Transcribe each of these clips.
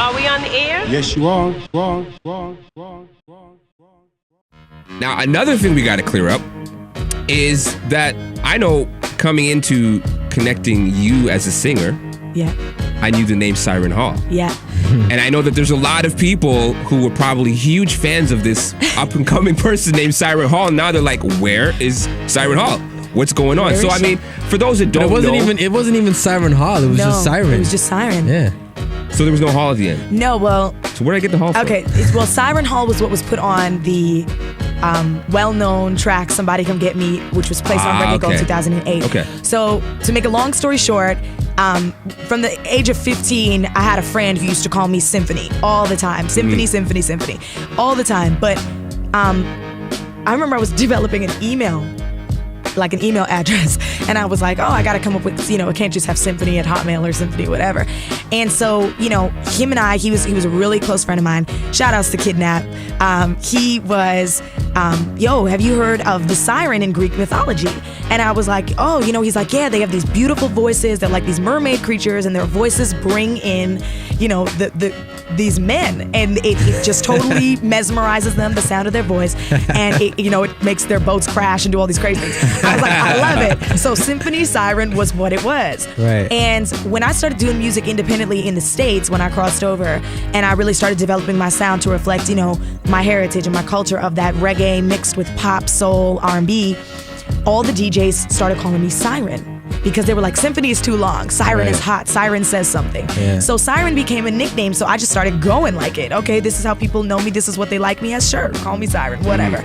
Are we on the air? Yes, you are. Now, another thing we got to clear up is that I know coming into connecting you as a singer, Yeah. I knew the name Siren Hall. Yeah. And I know that there's a lot of people who were probably huge fans of this up-and-coming person named Siren Hall. Now they're like, where is Siren Hall? What's going on? So, I mean, for those that don't know... It wasn't even Siren Hall. It was just Siren. It was just Siren. Yeah. So there was no Hall at the end? No, well... So where did I get the Hall from? Okay, well, Siren Hall was what was put on the well-known track Somebody Come Get Me, which was placed on Reggae Gold 2008. Okay. So, to make a long story short, from the age of 15, I had a friend who used to call me Symphony all the time. Symphony, all the time. But I remember I was developing an email address, and I was like, oh, I gotta come up with, it can't just have Symphony at Hotmail or Symphony, whatever. And so, him and I, he was a really close friend of mine. Shout outs to Kidnap. He was, have you heard of the siren in Greek mythology? And I was like, oh, he's like, yeah, they have these beautiful voices. They're like these mermaid creatures, and their voices bring in, these men, and it just totally mesmerizes them, the sound of their voice, and it makes their boats crash and do all these crazy things. I was like, I love it. So Symphony Siren was what it was. Right. And when I started doing music independently in the States, when I crossed over, and I really started developing my sound to reflect, my heritage and my culture of that reggae mixed with pop, soul, R&B, all the DJs started calling me Siren. Because they were like, Symphony is too long, Siren is hot, Siren says something. Yeah. So Siren became a nickname, so I just started going like it. Okay, this is how people know me, this is what they like me as, sure, call me Siren, whatever.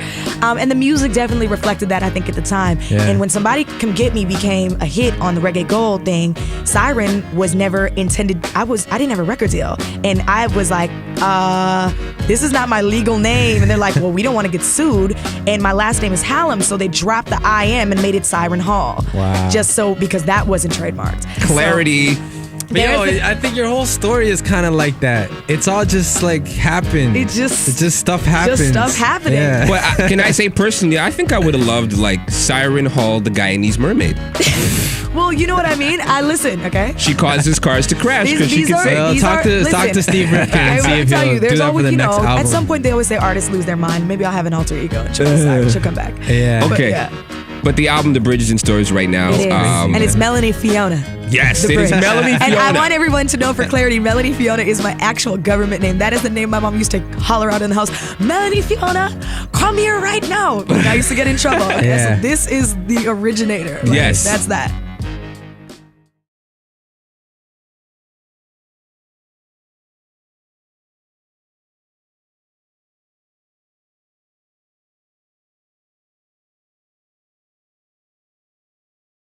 And the music definitely reflected that, I think, at the time. Yeah. And when Somebody Come Get Me became a hit on the Reggae Gold thing, Siren was never intended, I didn't have a record deal. And I was like, this is not my legal name. And they're like, well, we don't want to get sued. And my last name is Hallam, so they dropped the IM and made it Siren Hall. Wow. Just so, because that wasn't trademarked. Clarity. I think your whole story is kind of like that. It's all just like happened. It's just stuff happens. Just stuff happening. Yeah. But can I say personally, I think I would have loved like Siren Hall, the Guyanese mermaid. Well, you know what I mean? Listen, okay? She causes cars to crash because she can say, talk to Steve Rifkin and see if he'll do that for the next album. At some point they always say artists lose their mind. Maybe I'll have an alter ego and she'll come back. Yeah. Okay. But the album, The Bridges and Stories, right now. It is. And it's Melanie Fiona. Yes, it is Melanie Fiona. And I want everyone to know, for clarity, Melanie Fiona is my actual government name. That is the name my mom used to holler out in the house. Melanie Fiona, come here right now. I used to get in trouble. Yeah. So this is the originator. Yes. That's that.